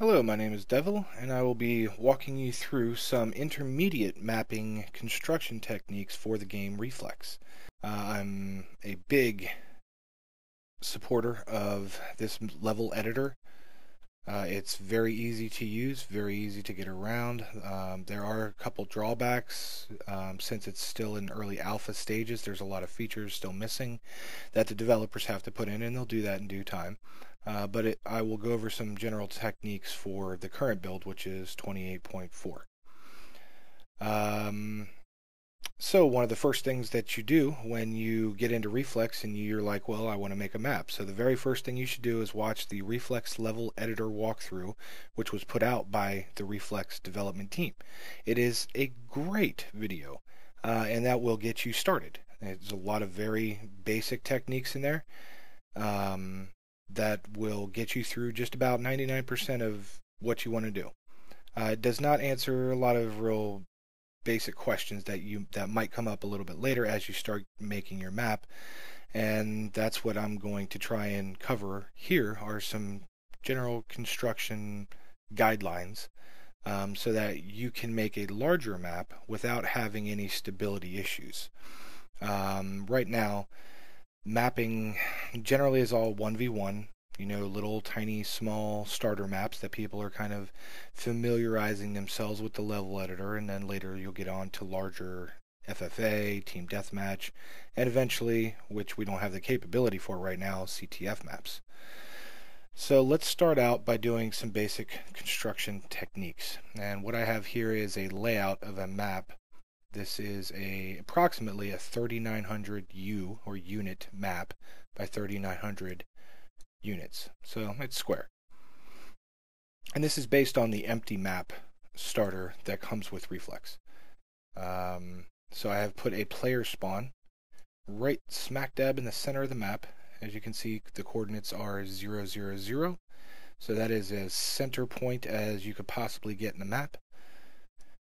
Hello, my name is Devil, and I will be walking you through some intermediate mapping construction techniques for the game Reflex. I'm a big supporter of this level editor. It's very easy to use, very easy to get around. There are a couple drawbacks. Since it's still in early alpha stages, there's a lot of features still missing that the developers have to put in, and they'll do that in due time. I will go over some general techniques for the current build, which is 28.4. So one of the first things that you do when you get into Reflex and you're like, well, I want to make a map. So the very first thing you should do is watch the Reflex level editor walkthrough, which was put out by the Reflex development team. It is a great video, and that will get you started. There's a lot of very basic techniques in there that will get you through just about 99% of what you want to do. It does not answer a lot of real basic questions that might come up a little bit later as you start making your map, and that's what I'm going to try and cover here are some general construction guidelines so that you can make a larger map without having any stability issues. Right now, mapping generally is all 1v1, little tiny small starter maps that people are kind of familiarizing themselves with the level editor, and then later you'll get on to larger FFA, team deathmatch, and eventually, which we don't have the capability for right now, CTF maps. So let's start out by doing some basic construction techniques. And what I have here is a layout of a map. This is approximately a 3900 U or unit map by 3900 units. So it's square. And this is based on the empty map starter that comes with Reflex. So I have put a player spawn right smack dab in the center of the map. As you can see, the coordinates are 0, 0, 0. So that is as center point as you could possibly get in the map.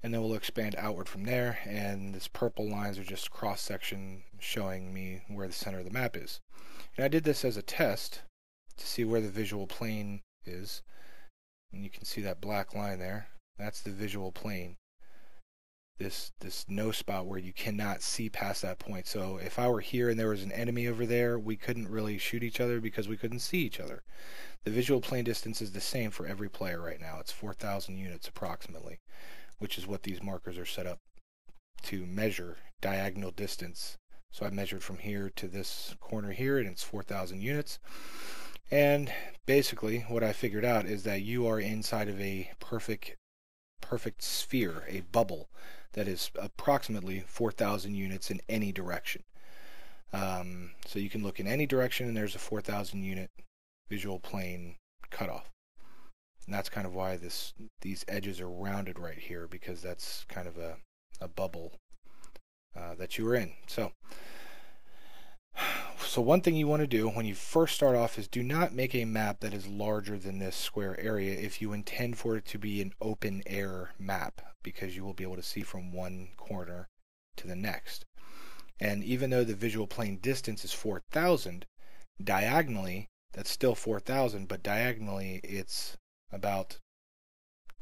And then we'll expand outward from there, and this purple lines are just cross section showing me where the center of the map is. And I did this as a test to see where the visual plane is, and you can see that black line there. That's the visual plane. This no spot where you cannot see past that point. So if I were here and there was an enemy over there, we couldn't really shoot each other because we couldn't see each other. The visual plane distance is the same for every player right now. It's 4,000 units approximately, which is what these markers are set up to measure diagonal distance. So I measured from here to this corner here, and it's 4,000 units. And basically what I figured out is that you are inside of a perfect sphere, a bubble that is approximately 4,000 units in any direction. So you can look in any direction and there's a 4,000 unit visual plane cutoff. And that's kind of why these edges are rounded right here, because that's kind of a bubble that you were in. So one thing you want to do when you first start off is do not make a map that is larger than this square area if you intend for it to be an open air map, because you will be able to see from one corner to the next. And even though the visual plane distance is 4,000, diagonally that's still 4,000, but diagonally it's about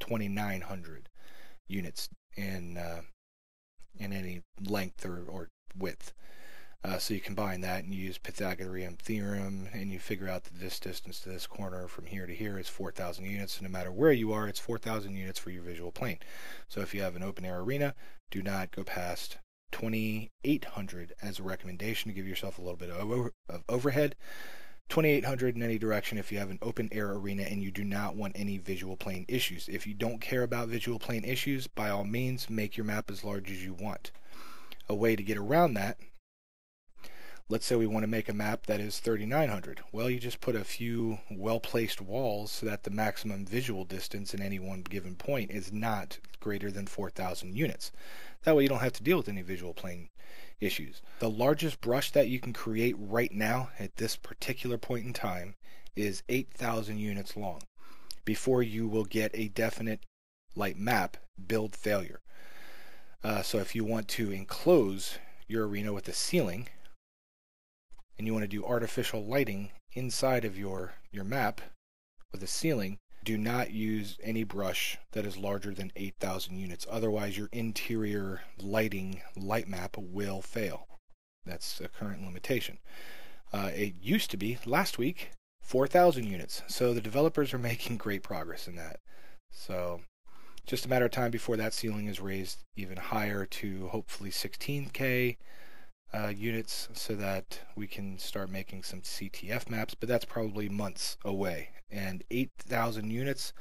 2,900 units in any length or width. So you combine that and you use Pythagorean theorem, and you figure out that this distance to this corner from here to here is 4,000 units. So no matter where you are, it's 4,000 units for your visual plane. So if you have an open air arena, do not go past 2,800 as a recommendation to give yourself a little bit of overhead. 2,800 in any direction if you have an open air arena and you do not want any visual plane issues. If you don't care about visual plane issues, by all means make your map as large as you want. A way to get around that, let's say we want to make a map that is 3,900. Well, you just put a few well-placed walls so that the maximum visual distance in any one given point is not greater than 4,000 units. That way you don't have to deal with any visual plane issues. The largest brush that you can create right now at this particular point in time is 8,000 units long before you will get a definite light map build failure. So if you want to enclose your arena with a ceiling and you want to do artificial lighting inside of your map with a ceiling, Do not use any brush that is larger than 8,000 units. Otherwise, your interior light map will fail. That's a current limitation. It used to be, last week, 4,000 units. So the developers are making great progress in that. So just a matter of time before that ceiling is raised even higher to hopefully 16K units, so that we can start making some CTF maps, but that's probably months away. And 8,000 units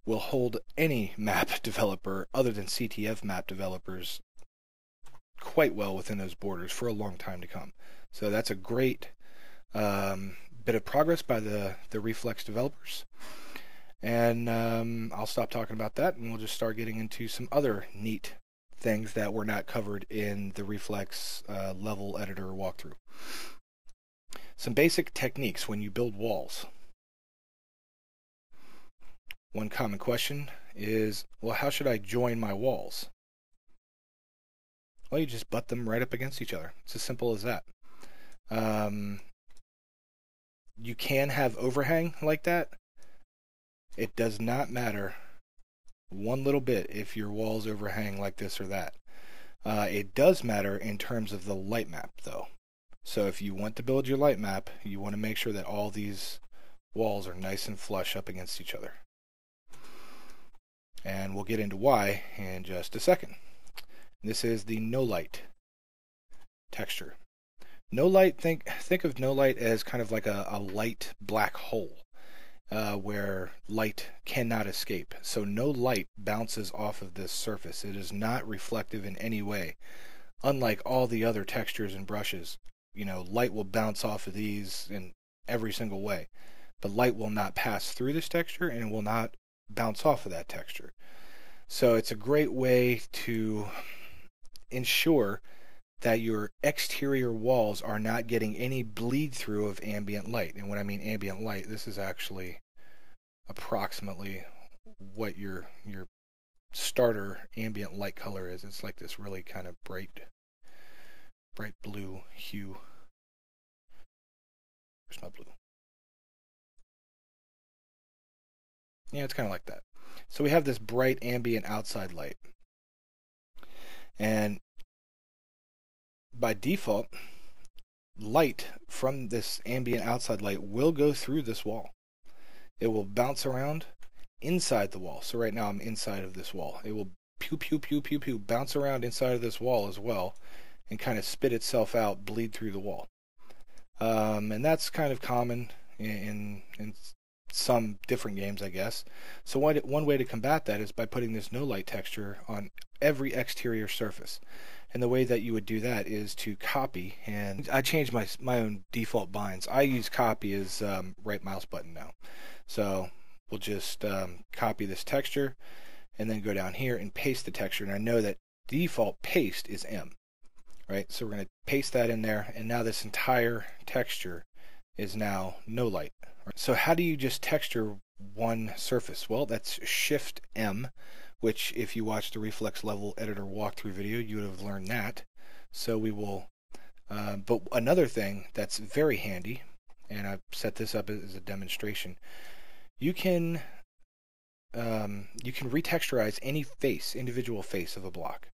will hold any map developer other than CTF map developers quite well within those borders for a long time to come. So that's a great bit of progress by the Reflex developers. And I'll stop talking about that, and we'll just start getting into some other neat things that were not covered in the Reflex level editor walkthrough. Some basic techniques when you build walls. One common question is, well, how should I join my walls? Well, you just butt them right up against each other. It's as simple as that. You can have overhang like that. It does not matter one little bit if your walls overhang like this or that. It does matter in terms of the light map, though. So if you want to build your light map, you want to make sure that all these walls are nice and flush up against each other. And we'll get into why in just a second. This is the no light texture. No light, think of no light as kind of like a light black hole where light cannot escape. So no light bounces off of this surface. It is not reflective in any way. Unlike all the other textures and brushes, light will bounce off of these in every single way. But light will not pass through this texture and will not bounce off of that texture. So it's a great way to ensure that your exterior walls are not getting any bleed through of ambient light. And when I mean ambient light, this is actually approximately what your starter ambient light color is. It's like this really kind of bright blue hue. Where's my blue? Yeah, it's kind of like that. So we have this bright ambient outside light. And by default, light from this ambient outside light will go through this wall. It will bounce around inside the wall. So right now I'm inside of this wall. It will pew, pew, pew, pew, pew, bounce around inside of this wall as well and kind of spit itself out, bleed through the wall. And that's kind of common in some different games, I guess. So one way to combat that is by putting this no light texture on every exterior surface. And the way that you would do that is to copy, and I changed my own default binds. I use copy as right mouse button now. So we'll just copy this texture and then go down here and paste the texture. And I know that default paste is M, right? So we're going to paste that in there, and now this entire texture is now no light. Right? So how do you just texture one surface? Well, that's Shift M, which if you watched the Reflex level editor walkthrough video, you would have learned that. So we will, but another thing that's very handy, and I've set this up as a demonstration, you can retexturize any individual face of a block.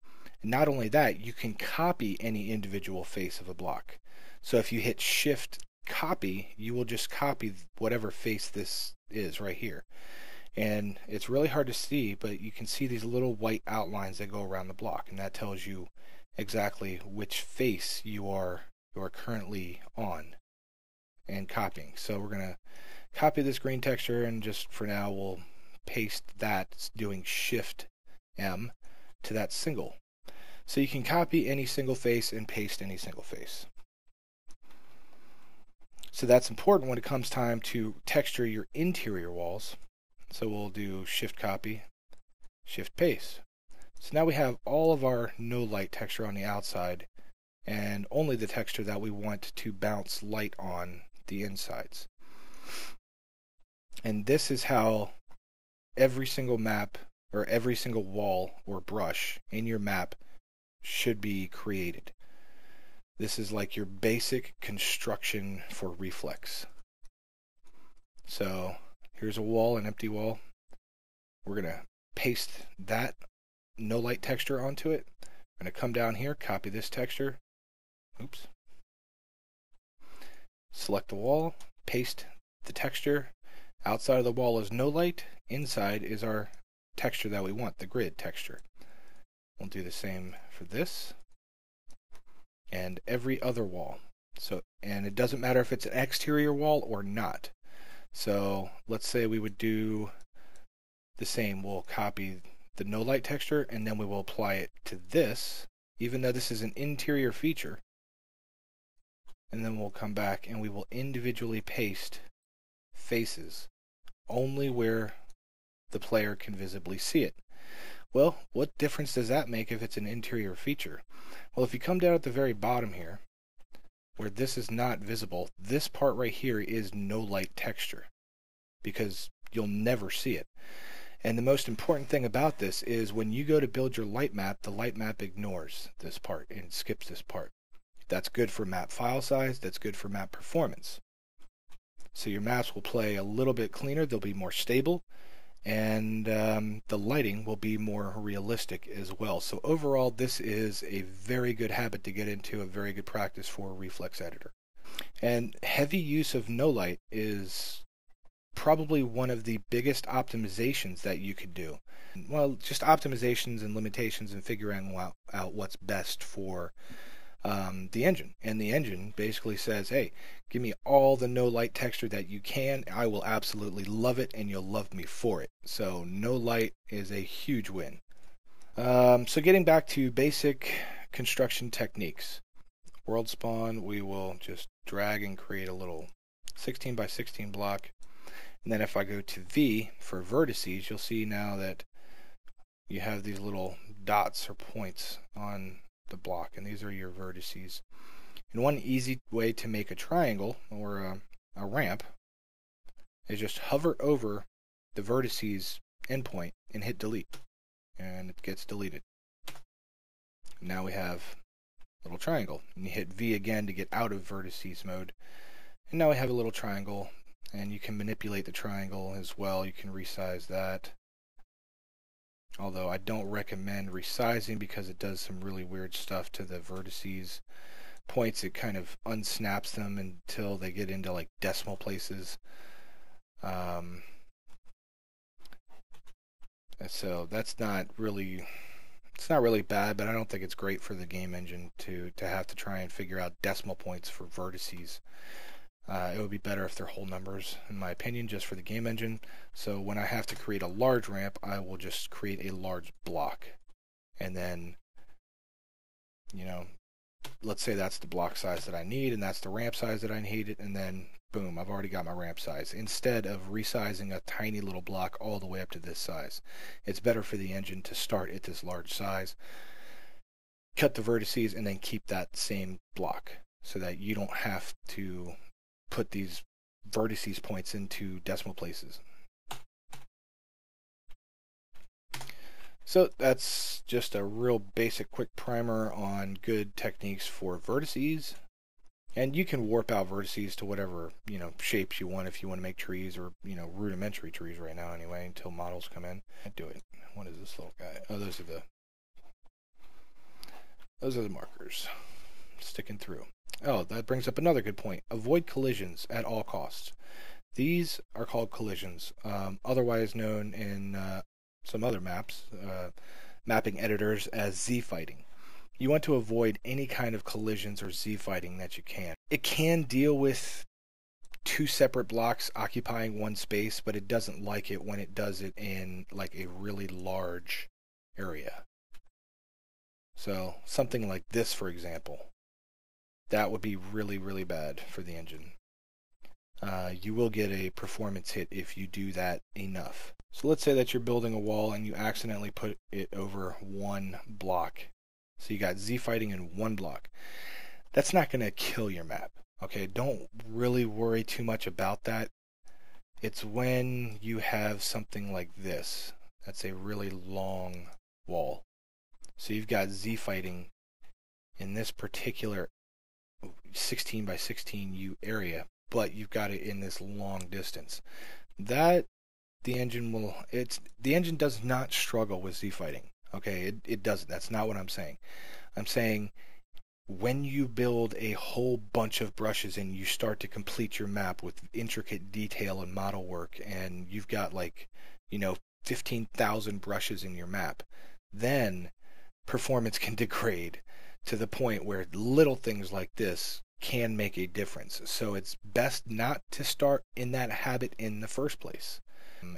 And not only that, you can copy any individual face of a block. So if you hit Shift Copy, you will just copy whatever face this is right here. And it's really hard to see, but you can see these little white outlines that go around the block, and that tells you exactly which face you are currently on and copying. So we're going to copy this green texture, and just for now we'll paste that, doing Shift M to that single. So you can copy any single face and paste any single face. So that's important when it comes time to texture your interior walls. So we'll do Shift Copy, Shift Paste. So now we have all of our no light texture on the outside and only the texture that we want to bounce light on the insides. And this is how every single map or every single wall or brush in your map should be created. This is like your basic construction for Reflex. So Here's a wall, an empty wall. We're going to paste that no light texture onto it. I'm going to come down here, copy this texture. Oops. Select the wall, paste the texture. Outside of the wall is no light. Inside is our texture that we want, the grid texture. We'll do the same for this and every other wall. And it doesn't matter if it's an exterior wall or not. So let's say we would do the same. We'll copy the no light texture and then we will apply it to this, even though this is an interior feature. And then we'll come back and we will individually paste faces only where the player can visibly see it. Well, what difference does that make if it's an interior feature? Well, if you come down at the very bottom here, where this is not visible, this part right here is no light texture, because you'll never see it. And the most important thing about this is when you go to build your light map, the light map ignores this part and skips this part. That's good for map file size, that's good for map performance. So your maps will play a little bit cleaner, they'll be more stable, and the lighting will be more realistic as well. So overall, this is a very good habit to get into, a very good practice for a Reflex editor. And heavy use of no light is probably one of the biggest optimizations that you could do. Well, just optimizations and limitations and figuring out what's best for the engine. And the engine basically says, hey, give me all the no light texture that you can. I will absolutely love it and you'll love me for it. So no light is a huge win. So getting back to basic construction techniques. World spawn, we will just drag and create a little 16 by 16 block. And then if I go to V for vertices, you'll see now that you have these little dots or points on the block, and these are your vertices. And one easy way to make a triangle or a ramp is just hover over the vertices endpoint and hit delete, and it gets deleted. Now we have a little triangle, and you hit V again to get out of vertices mode, and now we have a little triangle, and you can manipulate the triangle as well. You can resize that. Although I don't recommend resizing because it does some really weird stuff to the vertices points. It kind of unsnaps them until they get into like decimal places. So that's not really, it's not really bad, but I don't think it's great for the game engine to have to try and figure out decimal points for vertices. It would be better if they're whole numbers, in my opinion, just for the game engine. So when I have to create a large ramp, I will just create a large block. And then, you know, let's say that's the block size that I need, and that's the ramp size that I need, and then, boom, I've already got my ramp size. Instead of resizing a tiny little block all the way up to this size. It's better for the engine to start at this large size, cut the vertices, and then keep that same block so that you don't have to put these vertices points into decimal places. So that's just a real basic quick primer on good techniques for vertices. And you can warp out vertices to whatever, you know, shapes you want if you want to make trees, or, you know, rudimentary trees right now anyway, until models come in. Do it. What is this little guy? Oh, those are the markers sticking through. Oh, that brings up another good point. Avoid collisions at all costs. These are called collisions, otherwise known in some other maps, mapping editors, as Z-fighting. You want to avoid any kind of collisions or Z-fighting that you can. It can deal with two separate blocks occupying one space, but it doesn't like it when it does it in like a really large area. So something like this, for example, that would be really, really bad for the engine. You will get a performance hit if you do that enough. So let's say that you're building a wall and you accidentally put it over one block. So you got Z-fighting in one block. That's not going to kill your map. Okay, don't really worry too much about that. It's when you have something like this. That's a really long wall. So you've got Z-fighting in this particular 16 by 16 U area, but you've got it in this long distance. that the engine does not struggle with Z fighting. Okay, it doesn't. That's not what I'm saying. I'm saying when you build a whole bunch of brushes and you start to complete your map with intricate detail and model work, and you've got like, 15,000 brushes in your map, then performance can degrade to the point where little things like this can make a difference. So it's best not to start in that habit in the first place.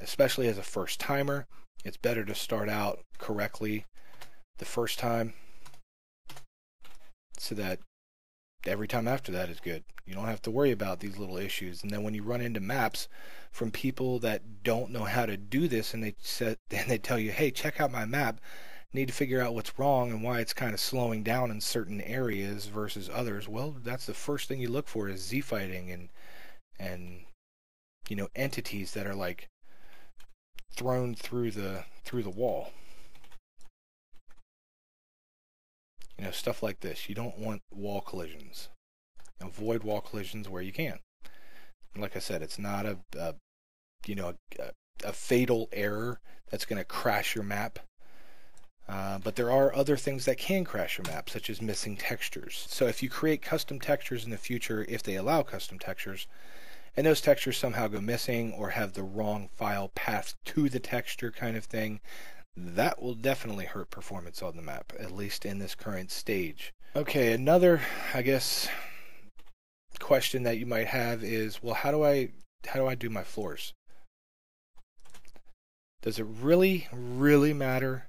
Especially as a first timer, it's better to start out correctly the first time so that every time after that is good. You don't have to worry about these little issues. And then when you run into maps from people that don't know how to do this, and they tell you, hey, check out my map, need to figure out what's wrong and why it's kind of slowing down in certain areas versus others. Well, that's the first thing you look for is Z fighting and entities that are like thrown through the wall. Stuff like this. You don't want wall collisions. Avoid wall collisions where you can. Like I said, it's not a fatal error that's going to crash your map. But there are other things that can crash your map, such as missing textures. So if you create custom textures in the future, if they allow custom textures, and those textures somehow go missing or have the wrong file path to the texture kind of thing, that will definitely hurt performance on the map, at least in this current stage. Okay, another, I guess, question that you might have is, well, how do I do my floors? Does it really, really matter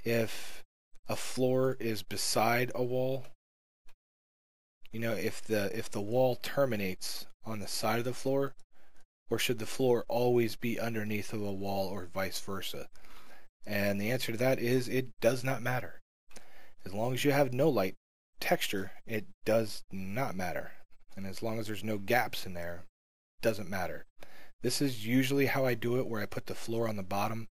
if a floor is beside a wall? If the wall terminates on the side of the floor, or should the floor always be underneath of a wall or vice versa? And the answer to that is it does not matter. As long as you have no light texture, it does not matter. And as long as there's no gaps in there, it doesn't matter. This is usually how I do it, where I put the floor on the bottom,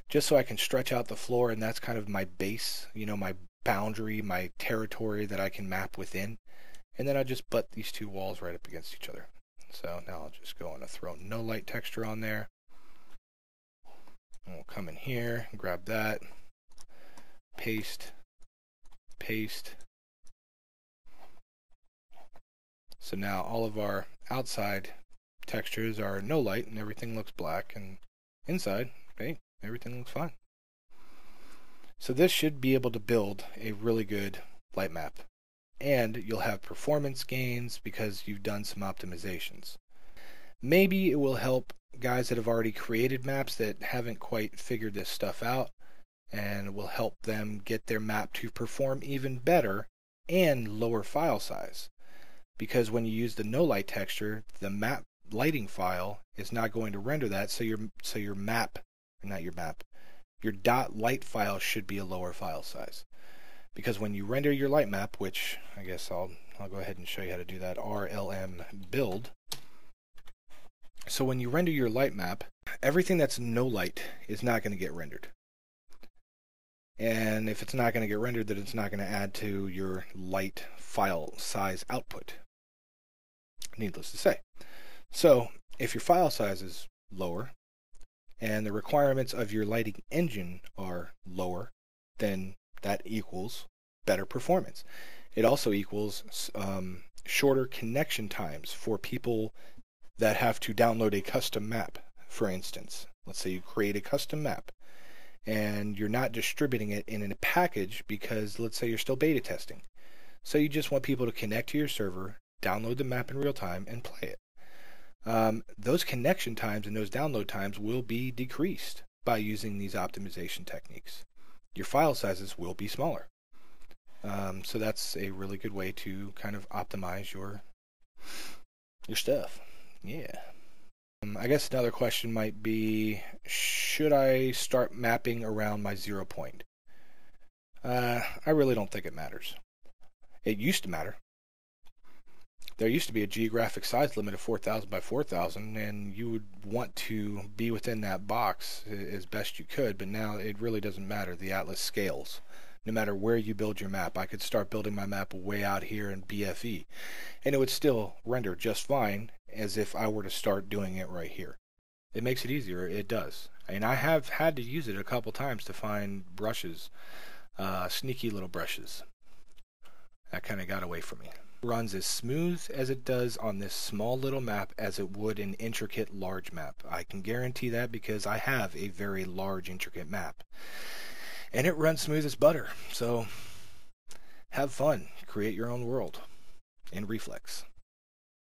just so I can stretch out the floor, and that's kind of my base, my boundary, my territory that I can map within. And then I just butt these two walls right up against each other. So now I'll just go and throw no light texture on there. And we'll come in here, grab that, paste, paste. So now all of our outside textures are no light and everything looks black, and inside, hey, everything looks fine. So this should be able to build a really good light map. And you'll have performance gains because you've done some optimizations. Maybe it will help guys that have already created maps that haven't quite figured this stuff out, and will help them get their map to perform even better and lower file size. Because when you use the no light texture, the map lighting file is not going to render that, so your map, or not your map, your .light file should be a lower file size. Because when you render your light map, which I guess I'll go ahead and show you how to do that, RLM build. So when you render your light map, everything that's no light is not going to get rendered. And if it's not going to get rendered, then it's not going to add to your light file size output. Needless to say. So if your file size is lower and the requirements of your lighting engine are lower, then that equals better performance. It also equals shorter connection times for people that have to download a custom map. For instance, let's say you create a custom map and you're not distributing it in a package because let's say you're still beta testing. So you just want people to connect to your server, download the map in real time, and play it. Those connection times and those download times will be decreased by using these optimization techniques. Your file sizes will be smaller. So that's a really good way to kind of optimize your stuff. Yeah. I guess another question might be, should I start mapping around my 0 point? I really don't think it matters. It used to matter. There used to be a geographic size limit of 4,000 by 4,000, and you would want to be within that box as best you could, but now it really doesn't matter. The atlas scales. No matter where you build your map, I could start building my map way out here in BFE, and it would still render just fine as if I were to start doing it right here. It makes it easier. It does. And I have had to use it a couple times to find brushes, sneaky little brushes. That kind of got away from me. Runs as smooth as it does on this small little map as it would an intricate large map. I can guarantee that because I have a very large intricate map. And it runs smooth as butter. So have fun. Create your own world in Reflex.